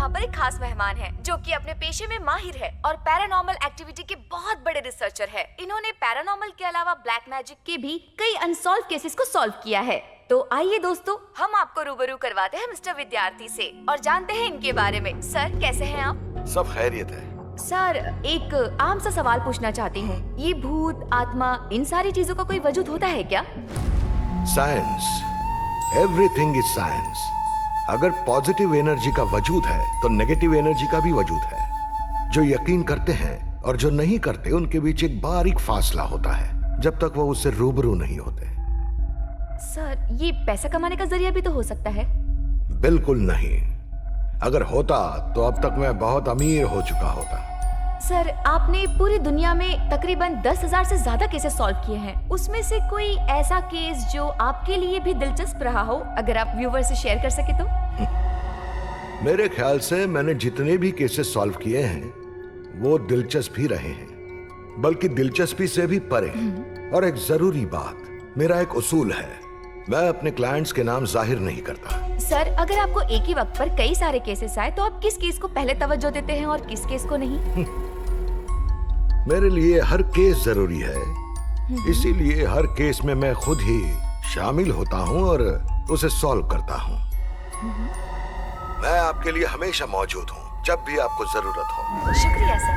यहाँ पर एक खास मेहमान है जो कि अपने पेशे में माहिर है और पैरानॉर्मल एक्टिविटी के बहुत बड़े रिसर्चर है। इन्होंने पैरानॉर्मल के अलावा ब्लैक मैजिक के भी कई अनसॉल्व केसेस को सॉल्व किया है। तो आइए दोस्तों, हम आपको रूबरू करवाते हैं मिस्टर विद्यार्थी से और जानते हैं इनके बारे में। सर, कैसे हैं आप? सब खैरियत है। सर, एक आम सा सवाल पूछना चाहती हूँ, ये भूत, आत्मा, इन सारी चीजों का कोई वजूद होता है क्या? Science, everything is science. अगर पॉजिटिव एनर्जी का वजूद है तो नेगेटिव एनर्जी का भी वजूद है। जो यकीन करते हैं और जो नहीं करते उनके बीच एक बारीक फासला होता है जब तक वो उससे रूबरू नहीं होते। सर, ये पैसा कमाने का जरिया भी तो हो सकता है? बिल्कुल नहीं। अगर होता तो अब तक मैं बहुत अमीर हो चुका होता। सर, आपने पूरी दुनिया में तकरीबन 10,000 से ज्यादा केसेस सॉल्व किए हैं। उसमें से कोई ऐसा केस जो आपके लिए भी दिलचस्प रहा हो, अगर आप व्यूवर से शेयर कर सके तो? मेरे ख्याल से मैंने जितने भी केसेस सॉल्व किए हैं वो दिलचस्प ही रहे हैं, बल्कि दिलचस्पी से भी परे। और एक जरूरी बात, मेरा एक उसूल है, मैं अपने क्लाइंट्स के नाम जाहिर नहीं करता। सर, अगर आपको एक ही वक्त पर कई सारे केसेस आए तो आप किस केस को पहले तवज्जो देते हैं और किस केस को नहीं? मेरे लिए हर केस जरूरी है, इसीलिए हर केस में मैं खुद ही शामिल होता हूँ और उसे सॉल्व करता हूँ। मैं आपके लिए हमेशा मौजूद हूँ जब भी आपको जरूरत हो। शुक्रिया सर।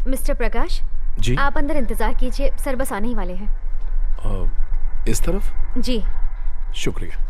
मिस्टर प्रकाश जी, आप अंदर इंतजार कीजिए, सर बस आने ही वाले हैं। इस तरफ? जी। शुक्रिया।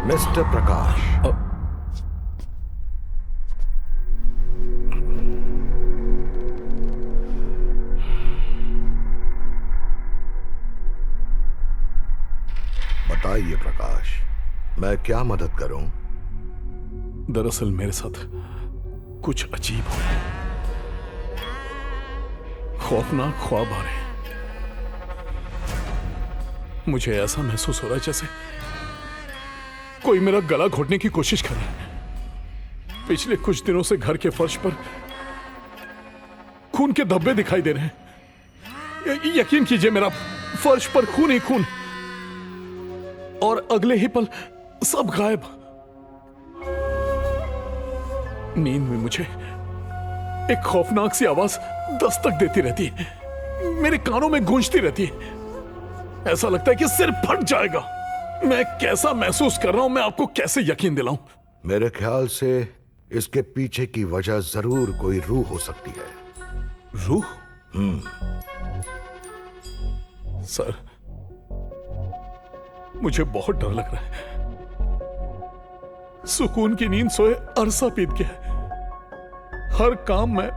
मिस्टर प्रकाश, बताइए प्रकाश, मैं क्या मदद करूं? दरअसल मेरे साथ कुछ अजीब हो रहा है। खौफनाक ख्वाब आ रहे हैं। मुझे ऐसा महसूस हो रहा है जैसे कोई मेरा गला घोटने की कोशिश कर रहा है। पिछले कुछ दिनों से घर के फर्श पर खून के धब्बे दिखाई दे रहे हैं। यकीन कीजिए, मेरा फर्श पर खून ही खून, और अगले ही पल सब गायब। नींद में मुझे एक खौफनाक सी आवाज दस्तक देती रहती है, मेरे कानों में गूंजती रहती है। ऐसा लगता है कि सिर फट जाएगा। मैं कैसा महसूस कर रहा हूं, मैं आपको कैसे यकीन दिलाऊं? मेरे ख्याल से इसके पीछे की वजह जरूर कोई रूह हो सकती है। रूह? सर, मुझे बहुत डर लग रहा है। सुकून की नींद सोए अरसा बीत गया है। हर काम मैं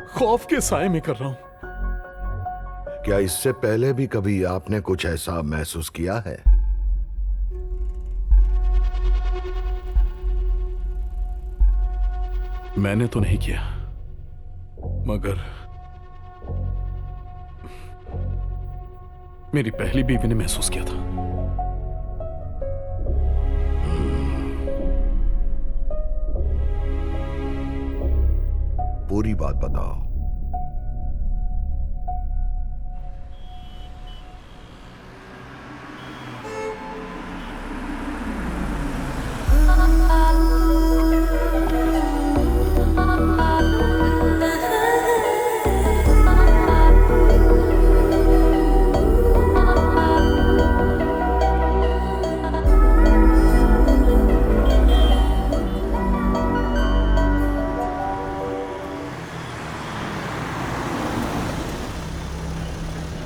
खौफ के साए में कर रहा हूं। क्या इससे पहले भी कभी आपने कुछ ऐसा महसूस किया है? मैंने तो नहीं किया, मगर मेरी पहली बीवी ने महसूस किया था। पूरी बात बताओ।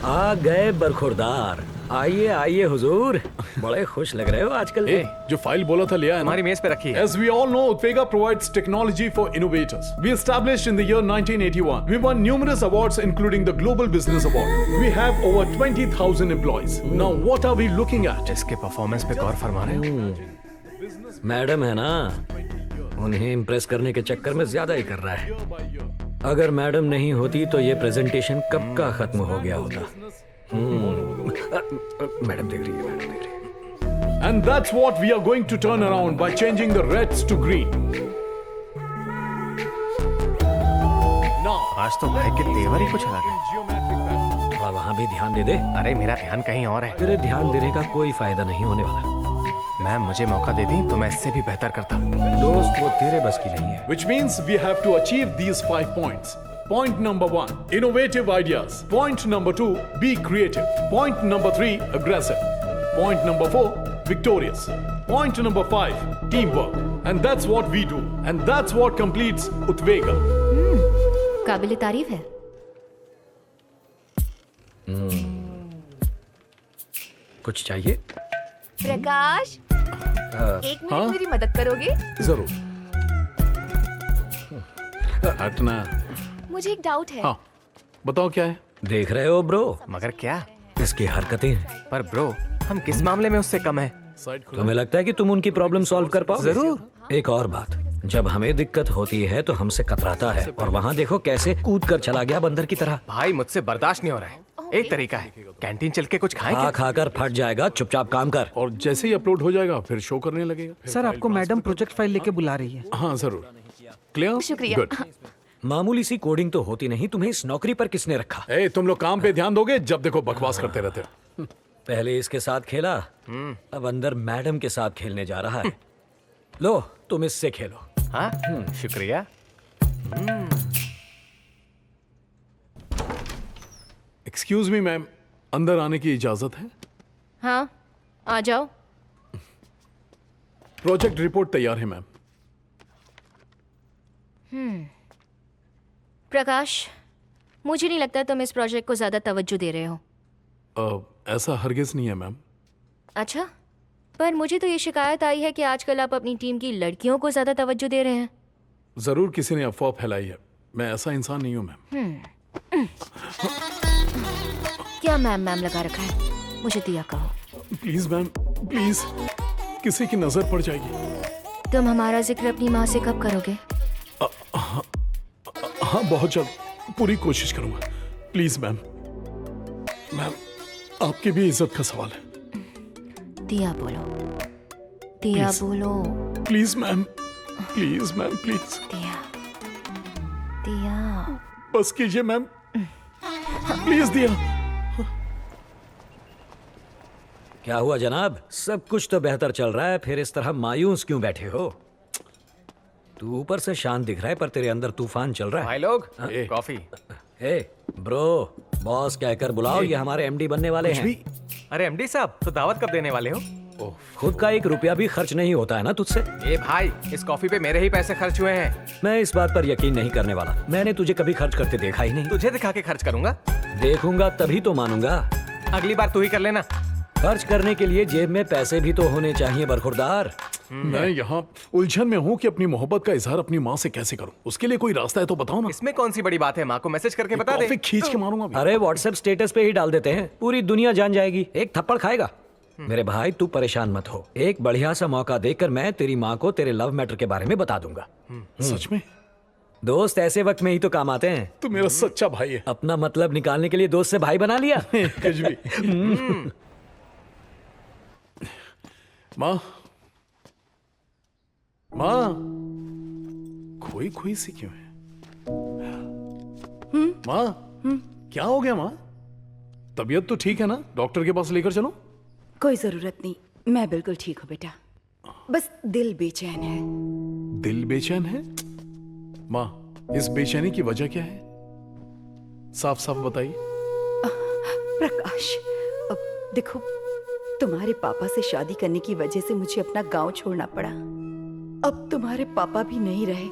आ गए बरखुरदार। आइए आइए हुजूर, बड़े खुश लग रहे हो आजकल। ए, जो फाइल बोला था लिया है ना? हमारी मेज पे रखी है। As we all know, Utpega provides technology for innovators. We established in the year 1981. We won numerous awards, including the Global Business Award. We have over 20,000 employees. Now, what are we looking at? इसके performance पे गौर फरमा रहे हो? Madam है ना, उन्हें impress करने के चक्कर में ज्यादा ही कर रहा है। अगर मैडम नहीं होती तो ये प्रेजेंटेशन कब का खत्म हो गया होता। मैडम देख रही है, मैडम देख रही है। And that's what we are going to turn around by changing the reds to green. Now, आज तो भाई के तेवर ही कुछ अलग है। geometric pattern. थोड़ा वहाँ भी ध्यान दे दे। अरे मेरा ध्यान कहीं और है। तेरे ध्यान देने का कोई फायदा नहीं होने वाला। मैम मुझे मौका दे दी तो मैं इससे भी बेहतर करता। दोस्त, वो तेरे बस की नहीं है। Which means we have to achieve these 5 points. Point number 1, innovative ideas. Point number 2, be creative. Point number 3, aggressive. Point number 4, victorious. Point number 5, teamwork. And that's what we do. And that's what completes Utvega. काबिल तारीफ है। कुछ चाहिए? प्रकाश, एक minute मेरी मदद करोगे? जरूर। हटना। मुझे एक डाउट है। हाँ, बताओ क्या है? देख रहे हो ब्रो, मगर क्या? इसकी हरकतें। पर ब्रो हम किस मामले में उससे कम है? साइड खुला। तुम्हें लगता है कि तुम उनकी प्रॉब्लम सॉल्व कर पाओ? जरूर। एक और बात, जब हमें दिक्कत होती है तो हमसे कतराता है, और वहाँ देखो कैसे कूद कर चला गया बंदर की तरह। भाई मुझसे बर्दाश्त नहीं हो रहा है। एक तरीका है, कैंटीन चल के कुछ खाएं खा क्या? खाकर फट जाएगा, चुपचाप काम कर। और जैसे ही अपलोड हो जाएगा फिर शो करने लगेगा। फिर सर फाइल आपको मैडम प्रोजेक्ट फाइल लेके बुला रही है। हाँ जरूर। क्लियर? शुक्रिया। गुड। मामूली सी कोडिंग तो होती नहीं, तुम्हें इस नौकरी पर किसने रखा? ए, तुम लोग काम पे ध्यान दोगे? जब देखो बकवास करते रहते हो। पहले इसके साथ खेला, अब अंदर मैडम के साथ खेलने जा रहा है। लो तुम इससे खेलो। हाँ शुक्रिया। एक्सक्यूज मी मैम, अंदर आने की इजाजत है? हाँ, आ जाओ। प्रोजेक्ट रिपोर्ट तैयार है मैम। प्रकाश, मुझे नहीं लगता तुम इस प्रोजेक्ट को ज्यादा तवज्जो दे रहे हो। ऐसा हरगिज नहीं है मैम। अच्छा, पर मुझे तो ये शिकायत आई है कि आजकल आप अपनी टीम की लड़कियों को ज्यादा तवज्जो दे रहे हैं। जरूर किसी ने अफवाह फैलाई है, मैं ऐसा इंसान नहीं हूँ मैम। क्या मैम मैम लगा रखा है? मुझे दिया कहो। प्लीज मैम, प्लीज, किसी की नजर पड़ जाएगी। तुम हमारा जिक्र अपनी माँ से कब करोगे? हाँ बहुत जल्द, पूरी कोशिश करूंगा। Please ma'am. मैम, आपकी भी इज्जत का सवाल है। दिया बोलो, दिया Please. बोलो। Please ma'am, please ma'am, please दिया, दिया। बस कीजिए मैम, प्लीज दिया। क्या हुआ जनाब? सब कुछ तो बेहतर चल रहा है, फिर इस तरह मायूस क्यों बैठे हो? तू ऊपर से शांत दिख रहा है पर तेरे अंदर तूफान चल रहा है। भाई लोग ए। कॉफी। हे ब्रो, बॉस कहकर बुलाओ, ये हमारे एमडी बनने वाले हैं। अरे एमडी साहब, तो दावत कब देने वाले हो? खुद का 1 रुपया भी खर्च नहीं होता है ना तुझसे। ए भाई, इस कॉफी पे मेरे ही पैसे खर्च हुए हैं। मैं इस बात पर यकीन नहीं करने वाला, मैंने तुझे कभी खर्च करते देखा ही नहीं। तुझे दिखा के खर्च करूंगा। देखूंगा तभी तो मानूंगा। अगली बार तू ही कर लेना। खर्च करने के लिए जेब में पैसे भी तो होने चाहिए बरखुरदार। मैं यहाँ उलझन में हूँ कि अपनी मोहब्बत का इजहार अपनी माँ से कैसे करूँ। उसके लिए कोई रास्ता है तो बताओ ना। इसमें कौन सी बड़ी बात है? माँ को मैसेज करके बता दे। कॉफी खींच के मारूंगा अभी। अरे व्हाट्सएप स्टेटस पे ही डाल देते हैं, पूरी दुनिया जान जाएगी, एक थप्पड़ खाएगा। मेरे भाई तू परेशान मत हो, एक बढ़िया सा मौका देकर मैं तेरी माँ को तेरे लव मैटर के बारे में बता दूंगा। सच में? दोस्त ऐसे वक्त में ही तो काम आते हैं। तू मेरा सच्चा भाई है। अपना मतलब निकालने के लिए दोस्त से भाई बना लिया। कुछ भी। माँ, माँ, खोई खोई सी क्यों है? माँ क्या हो गया माँ? तबीयत तो ठीक है ना? डॉक्टर के पास लेकर चलो। कोई जरूरत नहीं, मैं बिल्कुल ठीक हूँ बेटा। बस दिल बेचैन है। दिल बेचैन है? माँ, इस बेचैनी की वजह क्या है? साफ साफ बताइए। प्रकाश, अब देखो, तुम्हारे पापा से शादी करने की वजह से मुझे अपना गांव छोड़ना पड़ा। अब तुम्हारे पापा भी नहीं रहे।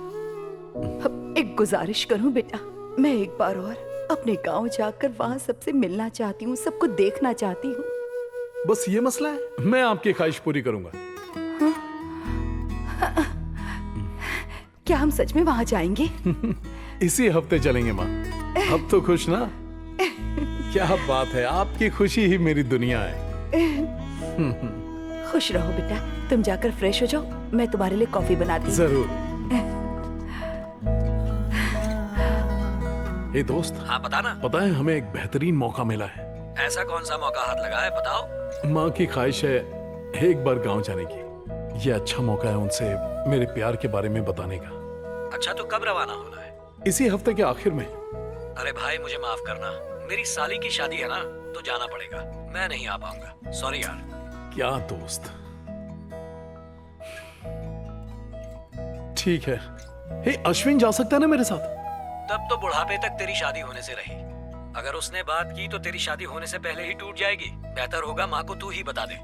अब एक गुजारिश करूं बेटा, मैं एक बार और अपने गांव जाकर वहां सबसे मिलना चाहती हूँ, सबको देखना चाहती हूँ। बस ये मसला है? मैं आपकी ख्वाहिश पूरी करूंगा। क्या हम सच में वहां जाएंगे? इसी हफ्ते चलेंगे माँ। अब तो खुश ना? क्या बात है, आपकी खुशी ही मेरी दुनिया है। खुश रहो बेटा, तुम जाकर फ्रेश हो जाओ, मैं तुम्हारे लिए कॉफी बनाती हूँ। जरूर। ए दोस्त, हाँ बताना। पता है हमें एक बेहतरीन मौका मिला है। ऐसा कौन सा मौका हाथ लगा है, बताओ। माँ की ख्वाहिश है एक बार गांव जाने की। ये अच्छा मौका है उनसे मेरे प्यार के बारे में बताने का। अच्छा, तो कब रवाना होना है? इसी हफ्ते के आखिर में। अरे भाई, मुझे माफ करना, मेरी साली की शादी है ना, तो जाना पड़ेगा। मैं नहीं आ पाऊंगा, सॉरी यार। क्या दोस्त, ठीक है। हे अश्विन जा सकता है ना मेरे साथ? तब तो बुढ़ापे तक तेरी शादी होने से रही। अगर उसने बात की तो तेरी शादी होने से पहले ही टूट जाएगी। बेहतर होगा माँ को तू ही बता दे।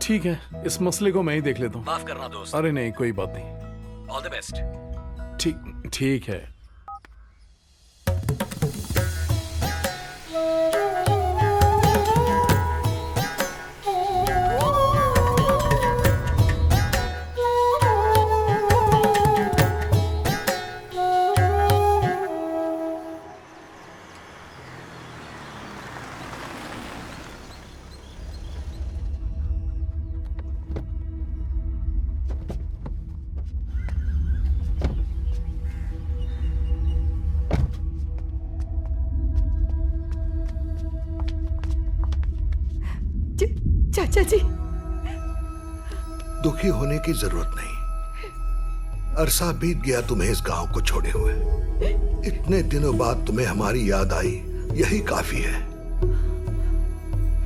ठीक है, इस मसले को मैं ही देख लेता हूँ। माफ करना दोस्त। अरे नहीं, कोई बात नहीं। All the best. ठीक है। चाचा जी, दुखी होने की जरूरत नहीं। अरसा बीत गया तुम्हें इस गांव को छोड़े हुए। इतने दिनों बाद तुम्हें हमारी याद आई, यही काफी है।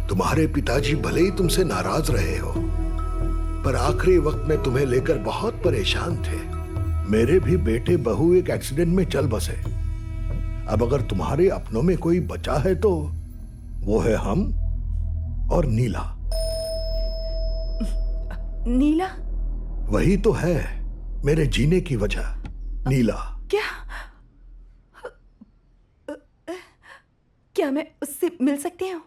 तुम्हारे पिताजी भले ही तुमसे नाराज रहे हो, पर आखिरी वक्त में तुम्हें लेकर बहुत परेशान थे। मेरे भी बेटे बहू एक एक्सीडेंट में चल बसे। अब अगर तुम्हारे अपनों में कोई बचा है तो वो है हम और नीला। नीला? वही तो है मेरे जीने की वजह, नीला। क्या मैं उससे मिल सकती हूँ?